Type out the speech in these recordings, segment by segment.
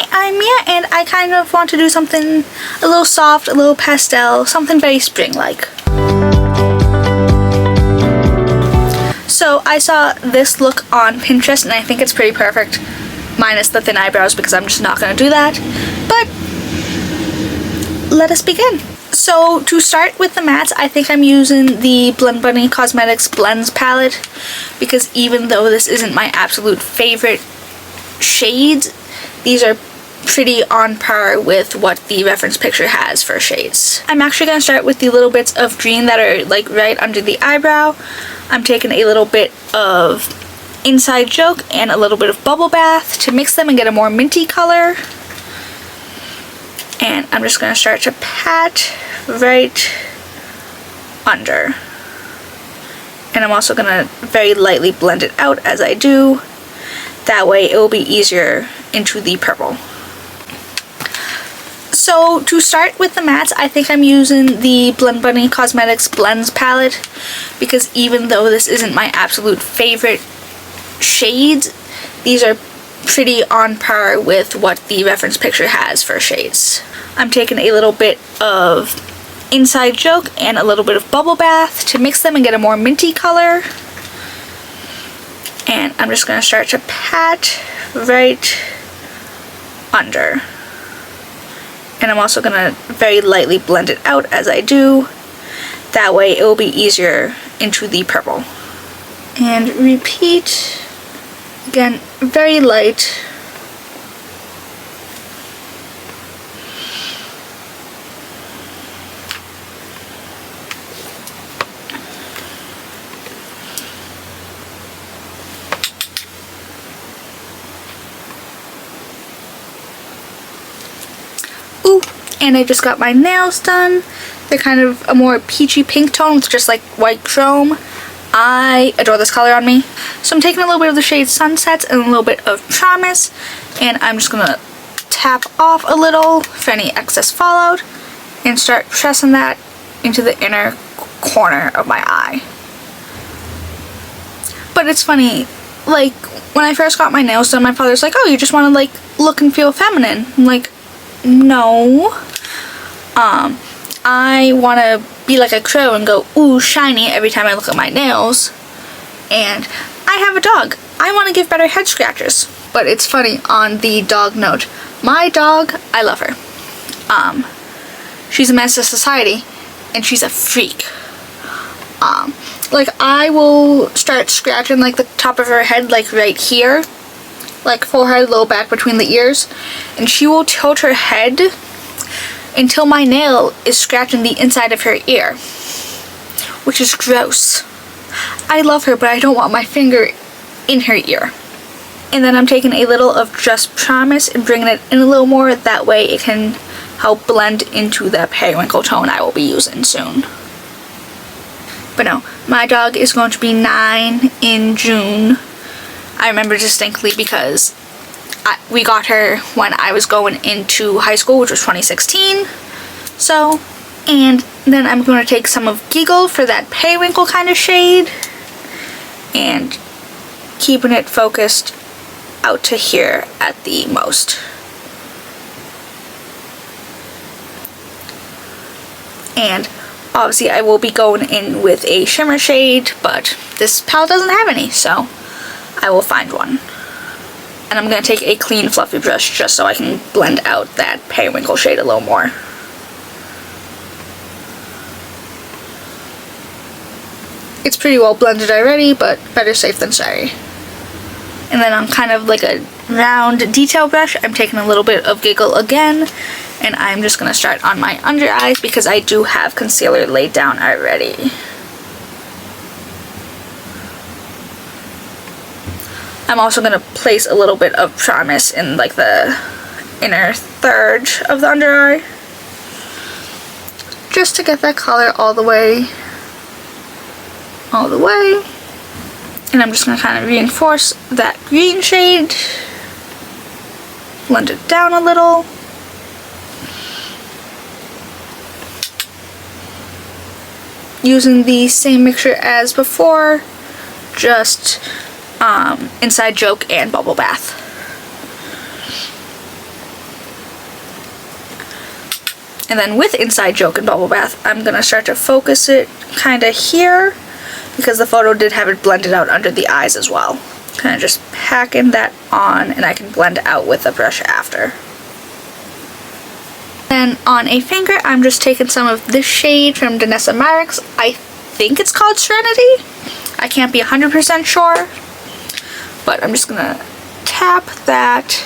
Hi, I'm Mia, and I kind of want to do something a little soft, a little pastel, something very spring-like. So I saw this look on Pinterest, and I think it's pretty perfect, minus the thin eyebrows, because I'm just not going to do that. But let us begin. So to start with the mattes, I think I'm using the Blend Bunny Cosmetics Blends palette, because even though this isn't my absolute favorite shades, these are pretty on par with what the reference picture has for shades. I'm actually going to start with the little bits of green that are like right under the eyebrow. I'm taking a little bit of Inside Joke and a little bit of Bubble Bath to mix them and get a more minty color. And I'm just going to start to pat right under. And I'm also going to very lightly blend it out as I do. That way it will be easier into the purple. So to start with the mattes, I think I'm using the Blend Bunny Cosmetics Blends palette, because even though this isn't my absolute favorite shades, these are pretty on par with what the reference picture has for shades. I'm taking a little bit of Inside Joke and a little bit of Bubble Bath to mix them and get a more minty color. And I'm just going to start to pat right under. And I'm also going to very lightly blend it out as I do. That way it will be easier into the purple. And repeat. Again, very light. Ooh, and I just got my nails done. They're kind of a more peachy pink tone with just like white chrome. I adore this color on me. So I'm taking a little bit of the shade Sunsets and a little bit of Promise, and I'm just going to tap off a little for any excess fallout and start pressing that into the inner corner of my eye. But it's funny, like when I first got my nails done, my father's like, oh, you just want to like look and feel feminine. I'm like, no. I want to be like a crow and go, ooh, shiny every time I look at my nails. And I have a dog. I want to give better head scratchers. But it's funny, on the dog note, my dog, I love her. She's a menace to society, and she's a freak. Like, I will start scratching like the top of her head, like right here, like forehead, low back between the ears, and she will tilt her head until my nail is scratching the inside of her ear, which is gross. I love her, but I don't want my finger in her ear. And then I'm taking a little of Just Promise and bringing it in a little more, that way it can help blend into the periwinkle tone I will be using soon. But no, my dog is going to be 9 in June. I remember distinctly because we got her when I was going into high school, which was 2016. So, and then I'm going to take some of Giggle for that periwinkle kind of shade and keeping it focused out to here at the most. And obviously I will be going in with a shimmer shade, but this palette doesn't have any, so I will find one. And I'm going to take a clean fluffy brush just so I can blend out that periwinkle shade a little more. It's pretty well blended already, but better safe than sorry. And then on kind of like a round detail brush, I'm taking a little bit of Giggle again, and I'm just going to start on my under eyes because I do have concealer laid down already. I'm also going to place a little bit of Promise in like the inner third of the under eye, just to get that color all the way. And I'm just going to kind of reinforce that green shade, blend it down a little. Using the same mixture as before, just Inside Joke and Bubble Bath. And then with Inside Joke and Bubble Bath, I'm going to start to focus it kind of here, because the photo did have it blended out under the eyes as well. Kind of just packing that on, and I can blend it out with the brush after. Then on a finger, I'm just taking some of this shade from Danessa Myricks. I think it's called Serenity. I can't be 100% sure, but I'm just gonna tap that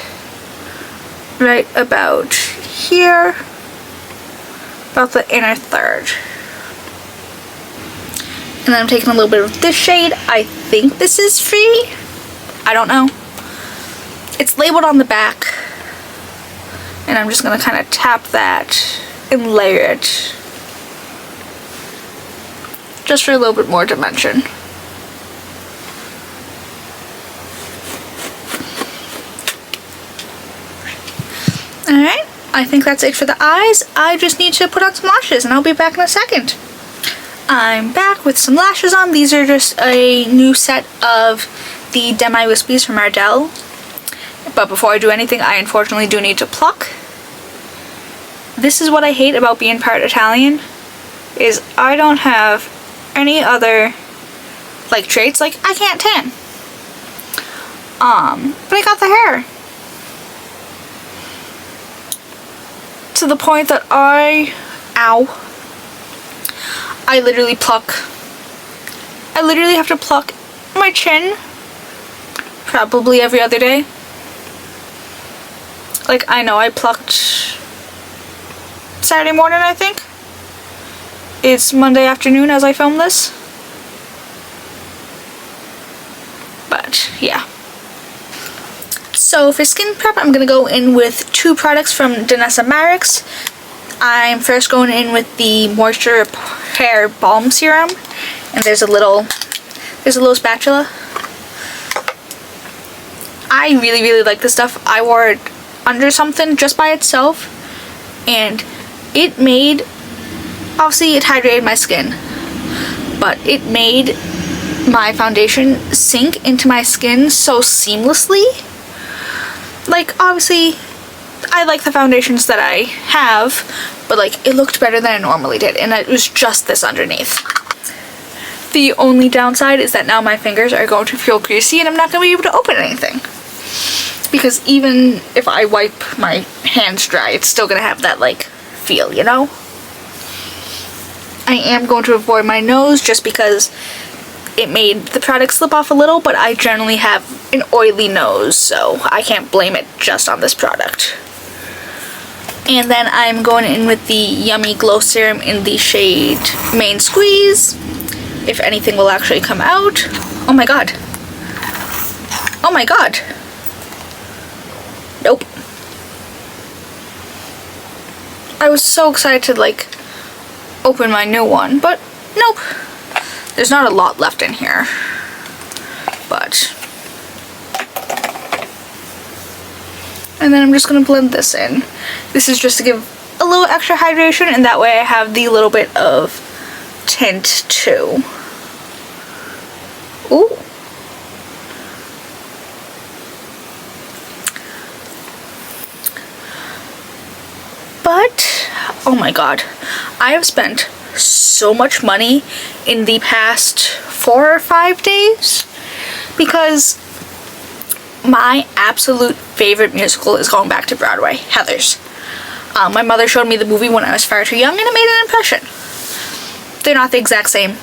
right about here, about the inner third. And then I'm taking a little bit of this shade. I think this is Free. I don't know. It's labeled on the back. And I'm just going to kind of tap that and layer it. Just for a little bit more dimension. Alright, I think that's it for the eyes. I just need to put on some lashes and I'll be back in a second. I'm back with some lashes on. These are just a new set of the Demi Wispies from Rhode. But before I do anything, I unfortunately do need to pluck. This is what I hate about being part Italian, is I don't have any other like traits. Like, I can't tan. But I got the hair. To the point that I literally have to pluck my chin probably every other day. Like, I know I plucked Saturday morning, I think. It's Monday afternoon as I film this. But, yeah. So, for skin prep, I'm going to go in with two products from Danessa Myricks. I'm first going in with the Moisture Repair Balm Serum. And there's a little spatula. I really like this stuff. I wore it under something just by itself, and it made, obviously it hydrated my skin, but it made my foundation sink into my skin so seamlessly. Like, obviously I like the foundations that I have, but like, it looked better than it normally did, and it was just this underneath. The only downside is that now my fingers are going to feel greasy and I'm not going to be able to open anything. Because even if I wipe my hands dry, it's still going to have that, like, feel, you know? I am going to avoid my nose just because it made the product slip off a little, but I generally have an oily nose, so I can't blame it just on this product. And then I'm going in with the Yummy Glow Serum in the shade Main Squeeze. If anything will actually come out. Oh my god. Oh my god. Nope. I was so excited to, like, open my new one, but nope. There's not a lot left in here. But. And then I'm just going to blend this in. This is just to give a little extra hydration, and that way I have the little bit of tint too. Ooh. But, oh my god, I have spent so much money in the past 4 or 5 days because my absolute favorite musical is going back to Broadway, Heathers. My mother showed me the movie when I was far too young and it made an impression. They're not the exact same,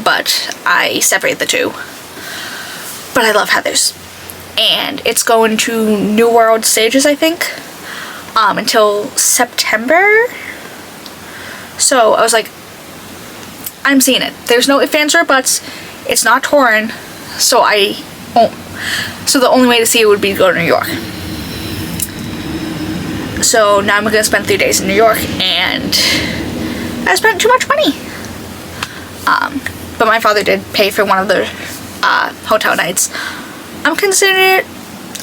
but I separate the two. But I love Heathers. And it's going to New World Stages, I think, until September. So I was like, I'm seeing it. There's no ifs, ands, or buts. It's not torn, so I won't. So the only way to see it would be to go to New York. So now I'm going to spend 3 days in New York, and I spent too much money. But my father did pay for one of the hotel nights. I'm considering it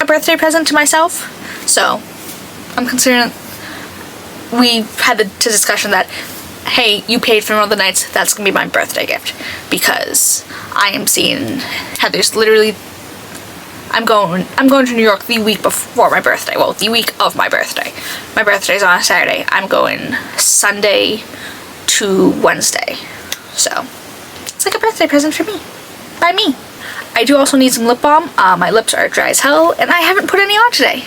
a birthday present to myself, so I'm considering, we had the discussion that, hey, you paid for one of the nights, that's gonna be my birthday gift, because I am seeing Heathers literally I'm going to New York the week before my birthday. Well, the week of my birthday. My birthday's on a Saturday. I'm going Sunday to Wednesday. So, it's like a birthday present for me. By me. I do also need some lip balm. My lips are dry as hell, and I haven't put any on today.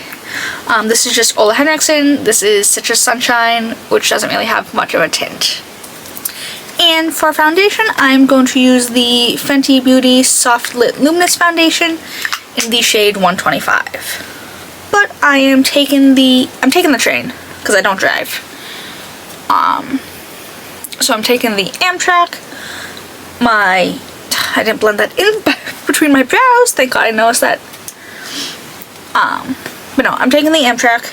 This is just Olehenriksen. This is Citrus Sunshine, which doesn't really have much of a tint. And for foundation, I'm going to use the Fenty Beauty Soft Lit Luminous Foundation in the shade 125. But I'm taking the train because I don't drive. So I'm taking the Amtrak. I didn't blend that in between my brows. Thank God I noticed that. But no, I'm taking the Amtrak,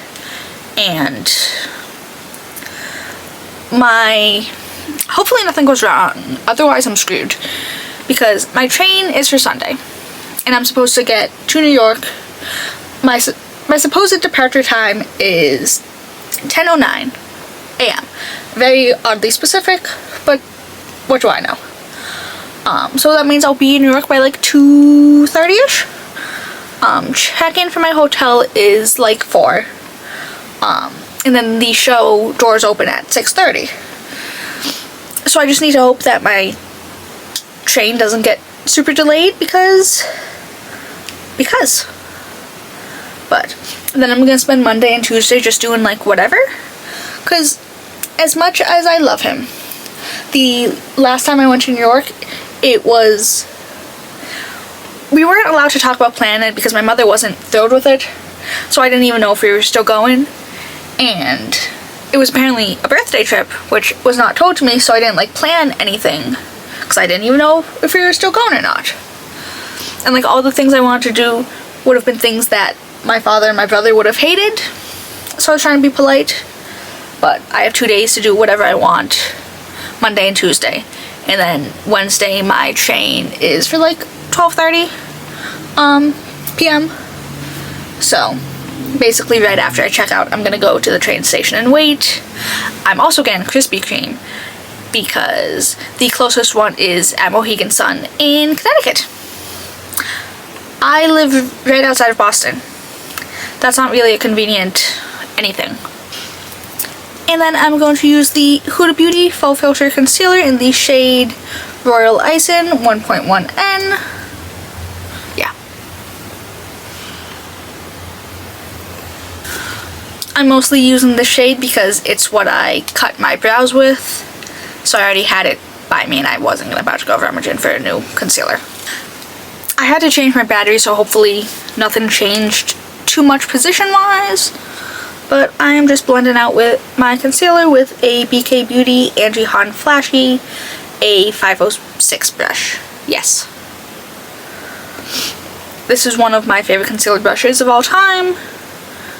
and hopefully nothing goes wrong, otherwise I'm screwed, because my train is for Sunday, and I'm supposed to get to New York. My supposed departure time is 10:09 a.m. Very oddly specific, but what do I know? So that means I'll be in New York by like 2:30ish. Check-in for my hotel is like 4. And then the show doors open at 6:30. So I just need to hope that my train doesn't get super delayed because. But then I'm gonna spend Monday and Tuesday just doing like whatever. Because as much as I love him, the last time I went to New York, we weren't allowed to talk about planning because my mother wasn't thrilled with it, so I didn't even know if we were still going, and it was apparently a birthday trip, which was not told to me, so I didn't like plan anything because I didn't even know if we were still going or not. And like all the things I wanted to do would have been things that my father and my brother would have hated, so I was trying to be polite, but I have 2 days to do whatever I want, Monday and Tuesday. And then Wednesday, my train is for like 12:30 p.m. So basically right after I check out, I'm gonna go to the train station and wait. I'm also getting Krispy Kreme because the closest one is at Mohegan Sun in Connecticut. I live right outside of Boston. That's not really a convenient anything. And then I'm going to use the Huda Beauty Faux Filter Concealer in the shade Royal Icing 1.1N. Yeah. I'm mostly using this shade because it's what I cut my brows with. So I already had it by me and I wasn't about to go rummaging for a new concealer. I had to change my battery, so hopefully nothing changed too much position-wise. But I am just blending out with my concealer with a BK Beauty Anti-Han Flashy A506 brush. Yes. This is one of my favorite concealer brushes of all time,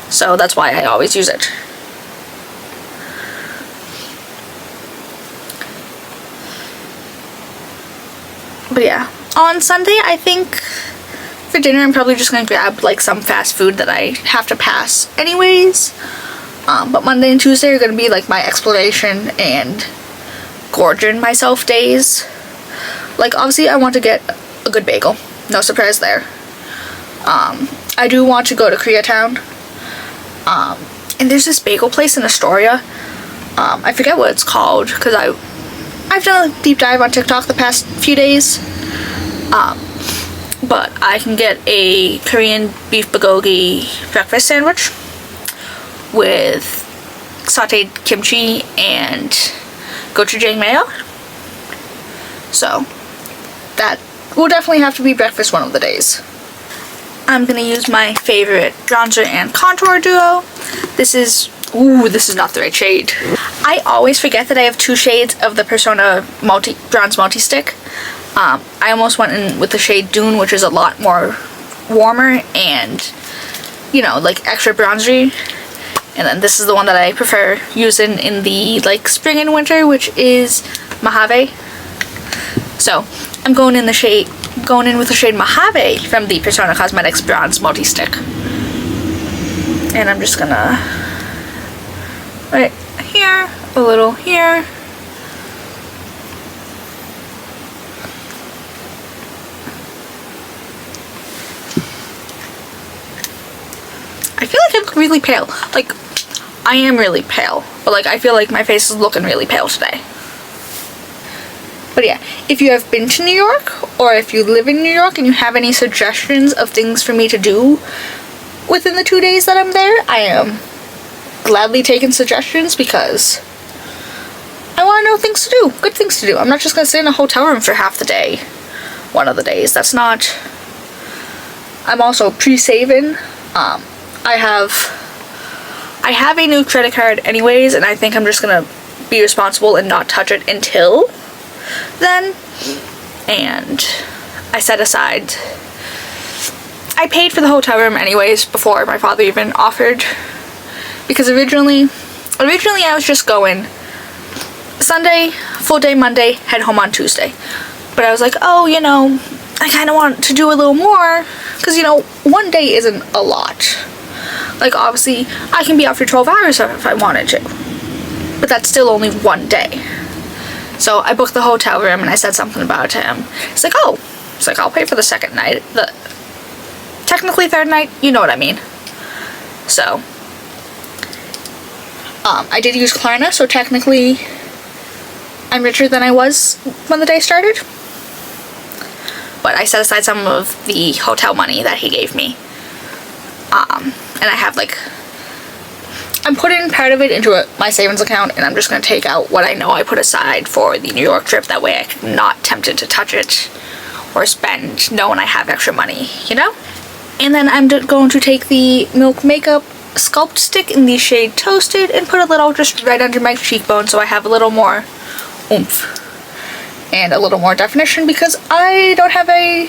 so that's why I always use it. But yeah, on Sunday I think for dinner I'm probably just gonna grab like some fast food that I have to pass anyways. But Monday and Tuesday are gonna be like my exploration and gorging myself days. Like obviously I want to get a good bagel, no surprise there. I do want to go to Koreatown. And there's this bagel place in Astoria. I forget what it's called because I've done a deep dive on TikTok the past few days. But I can get a Korean beef bulgogi breakfast sandwich with sauteed kimchi and gochujang mayo. So that will definitely have to be breakfast one of the days. I'm gonna use my favorite bronzer and contour duo. This is not the right shade. I always forget that I have 2 shades of the Persona Bronze Multistick. I almost went in with the shade Dune, which is a lot more warmer and, you know, like extra bronzery. And then this is the one that I prefer using in the like spring and winter, which is Mojave. So I'm going in with the shade Mojave from the Persona Cosmetics Bronze Multi-Stick. And I'm just gonna right here, a little here. I look really pale. Like, I am really pale, but like I feel like my face is looking really pale today. But yeah, if you have been to New York, or if you live in New York and you have any suggestions of things for me to do within the 2 days that I'm there, I am gladly taking suggestions because I want to know things to do, good things to do. I'm not just going to sit in a hotel room for half the day, one of the days. That's not... I'm also pre-saving. I have a new credit card anyways, and I think I'm just going to be responsible and not touch it until then. And I set aside... I paid for the hotel room anyways before my father even offered, because originally I was just going Sunday, full day Monday, head home on Tuesday. But I was like, oh, you know, I kind of want to do a little more, because, you know, one day isn't a lot. Like, obviously, I can be out for 12 hours if I wanted to, but that's still only one day. So I booked the hotel room, and I said something about it to him. It's like, oh, it's like, I'll pay for the second night, the technically third night, you know what I mean. So, I did use Klarna, so technically I'm richer than I was when the day started. But I set aside some of the hotel money that he gave me. And I have, like, I'm putting part of it into my savings account, and I'm just going to take out what I know I put aside for the New York trip. That way I'm not tempted to touch it or spend knowing I have extra money, you know? And then I'm going to take the Milk Makeup Sculpt stick in the shade Toasted and put a little just right under my cheekbone so I have a little more oomph and a little more definition, because I don't have a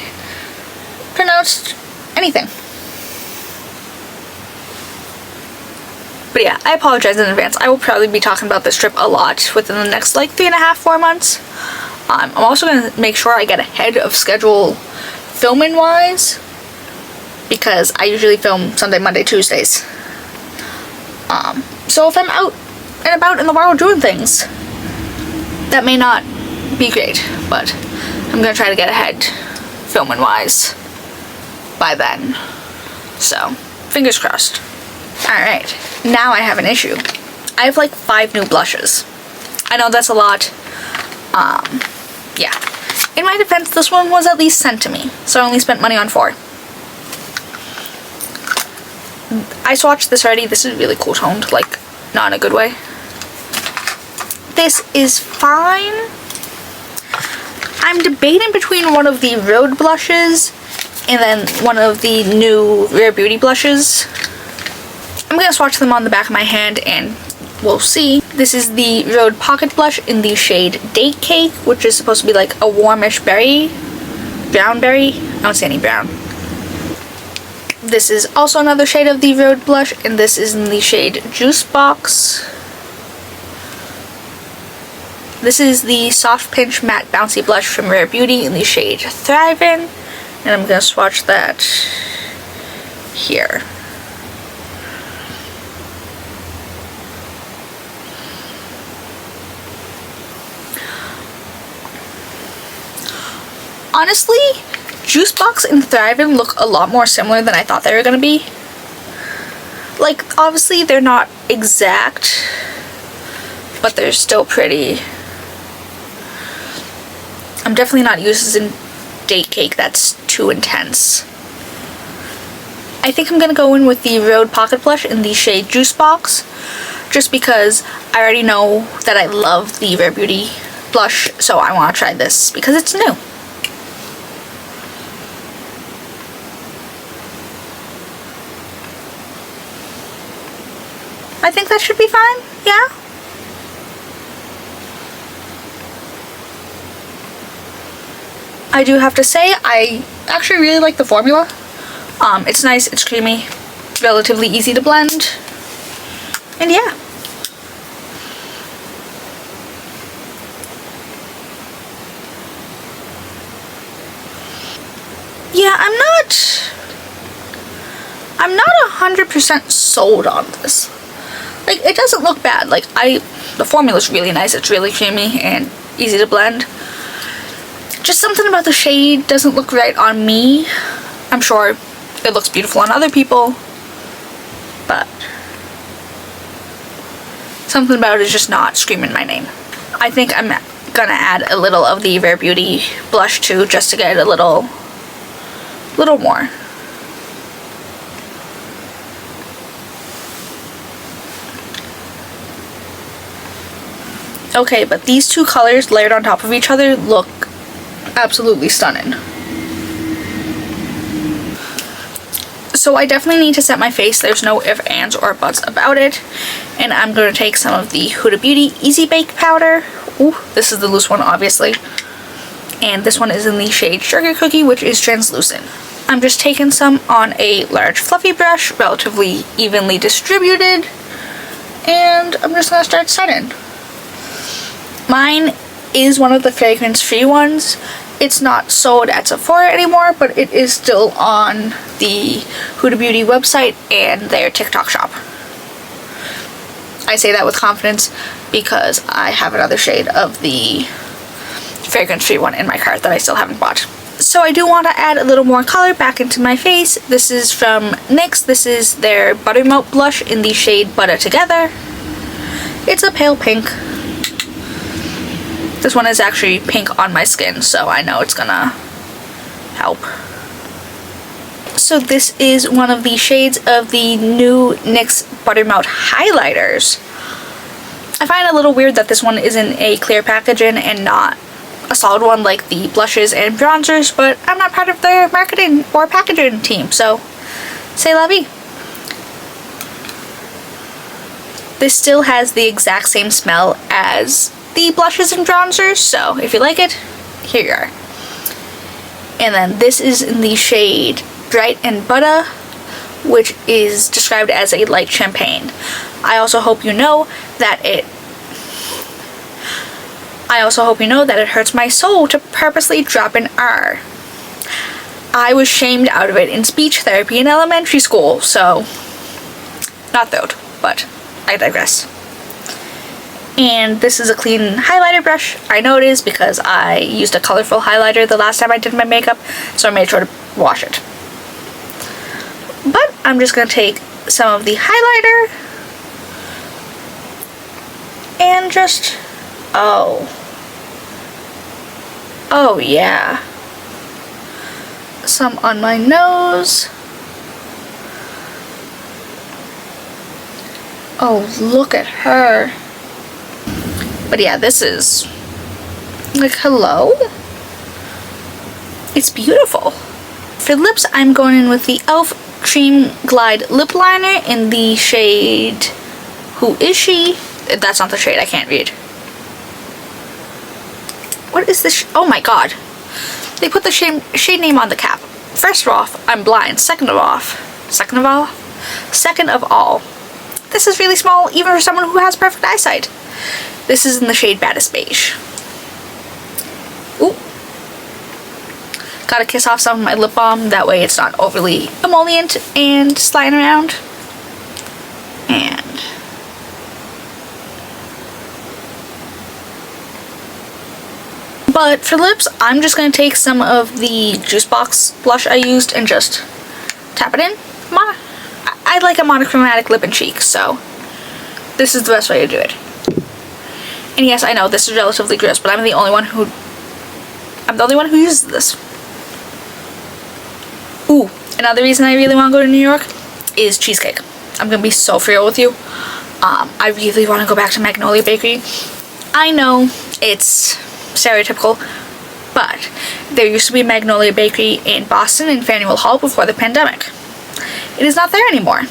pronounced anything. But yeah, I apologize in advance. I will probably be talking about this trip a lot within the next like 3.5-4 months. I'm also going to make sure I get ahead of schedule filming wise, because I usually film Sunday, Monday, Tuesdays. So if I'm out and about in the world doing things, that may not be great, but I'm going to try to get ahead filming wise by then. So, fingers crossed. Alright, now I have an issue. I have like 5 new blushes. I know that's a lot. Yeah. In my defense, this one was at least sent to me, so I only spent money on 4. I swatched this already. This is really cool toned, like, not in a good way. This is fine. I'm debating between one of the Rhode blushes and then one of the new Rare Beauty blushes. I'm going to swatch them on the back of my hand and we'll see. This is the Rhode Pocket Blush in the shade Date Cake, which is supposed to be like a warmish berry. Brown berry? I don't see any brown. This is also another shade of the Rhode blush, and this is in the shade Juice Box. This is the Soft Pinch Matte Bouncy Blush from Rare Beauty in the shade Thrivin', and I'm going to swatch that here. Honestly, Juice Box and Thrivin' look a lot more similar than I thought they were going to be. Like, obviously they're not exact, but they're still pretty. I'm definitely not using Date Cake, that's too intense. I think I'm going to go in with the Rhode Pocket Blush in the shade Juice Box, just because I already know that I love the Rare Beauty blush, so I want to try this because it's new. I think that should be fine, yeah? I do have to say, I actually really like the formula. It's nice, it's creamy, relatively easy to blend, and yeah. Yeah, I'm not 100% sold on this. Like, it doesn't look bad. Like, the formula's really nice. It's really creamy and easy to blend. Just something about the shade doesn't look right on me. I'm sure it looks beautiful on other people. but something about it is just not screaming my name. I think I'm gonna add a little of the Rare Beauty blush too, just to get a little more. Okay, but these two colors layered on top of each other look absolutely stunning. So I definitely need to set my face. There's no ifs, ands, or buts about it. And I'm going to take some of the Huda Beauty Easy Bake Powder. Ooh, this is the loose one, obviously. And this one is in the shade Sugar Cookie, which is translucent. I'm just taking some on a large fluffy brush, relatively evenly distributed. And I'm just going to start setting. Mine is one of the fragrance-free ones. It's not sold at Sephora anymore, but it is still on the Huda Beauty website and their TikTok shop. I say that with confidence because I have another shade of the fragrance-free one in my cart that I still haven't bought. So I do want to add a little more color back into my face. This is from NYX. This is their Buttermelt blush in the shade Butter Together. It's a pale pink. This one is actually pink on my skin, so I know it's gonna help. So this is one of the shades of the new NYX Buttermelt highlighters. I find it a little weird that this one is in a clear packaging and not a solid one like the blushes and bronzers, but I'm not part of their marketing or packaging team, so c'est la vie. This still has the exact same smell as the blushes and bronzers, so if you like it, here you are. And then this is in the shade Bright and Butter, which is described as a light champagne. I also hope you know that it hurts my soul to purposely drop an R. I was shamed out of it in speech therapy in elementary school, so not thrilled, but I digress. And this is a clean highlighter brush. I know it is because I used a colorful highlighter the last time I did my makeup, so I made sure to wash it. But I'm just going to take some of the highlighter and just, oh yeah, some on my nose. Oh, look at her. But yeah, this is like, hello? It's beautiful. For lips, I'm going in with the e.l.f. Cream Glide Lip Liner in the shade Who Is She? That's not the shade, I can't read. What is this? Oh my god. They put the shade name on the cap. First off, I'm blind. Second of all, this is really small even for someone who has perfect eyesight. This is in the shade Baddest Beige. Ooh. Gotta kiss off some of my lip balm, that way it's not overly emollient and sliding around. And but for lips, I'm just gonna take some of the Juice Box blush I used and just tap it in. I like a monochromatic lip and cheek, so this is the best way to do it. And yes, I know this is relatively gross, but I'm the only one who uses this. Ooh, another reason I really want to go to New York is cheesecake. I'm gonna be so real with you. I really want to go back to Magnolia Bakery. I know it's stereotypical, but there used to be a Magnolia Bakery in Boston in Faneuil Hall before the pandemic. It is not there anymore.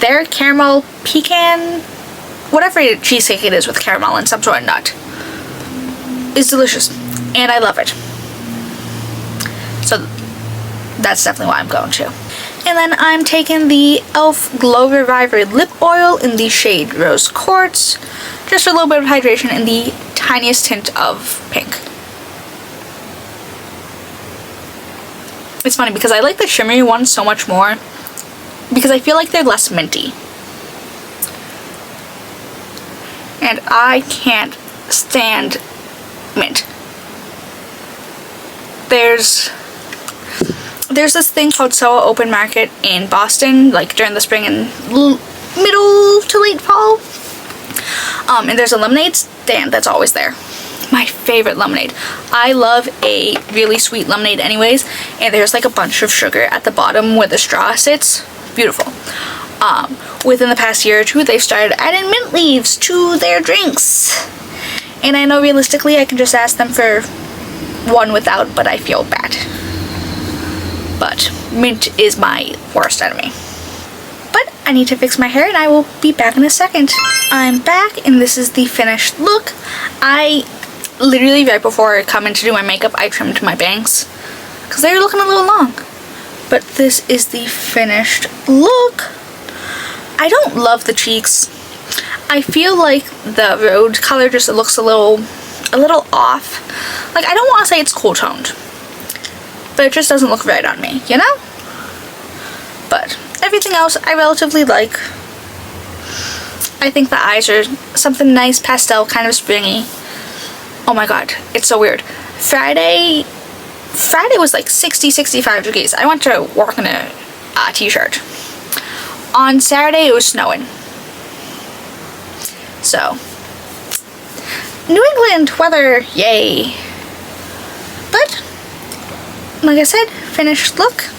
Their caramel pecan, whatever cheesecake it is with caramel and some sort of nut, is delicious, and I love it. So that's definitely why I'm going to. And then I'm taking the e.l.f. Glow Reviver Lip Oil in the shade Rose Quartz, just for a little bit of hydration in the tiniest tint of pink. It's funny because I like the shimmery ones so much more because I feel like they're less minty. And I can't stand mint. There's there's this thing called SOA Open Market in Boston, like during the spring and middle to late fall. And there's a lemonade stand that's always there. My favorite lemonade. I love a really sweet lemonade anyways, and there's like a bunch of sugar at the bottom where the straw sits. Beautiful. Within the past year or two, they've started adding mint leaves to their drinks. And I know realistically I can just ask them for one without, but I feel bad. But mint is my worst enemy. But I need to fix my hair and I will be back in a second. I'm back and this is the finished look. I literally, right before I come in to do my makeup, I trimmed my bangs because they were looking a little long. But this is the finished look. I don't love the cheeks. I feel like the Rhode color just looks a little off. Like, I don't want to say it's cool toned, but it just doesn't look right on me, you know? But everything else I relatively like. I think the eyes are something nice, pastel, kind of springy. Oh my god, it's so weird. Friday was like 60-65 degrees. I went to work in a t-shirt. On Saturday it was snowing. So, New England weather, yay. But, like I said, finished look.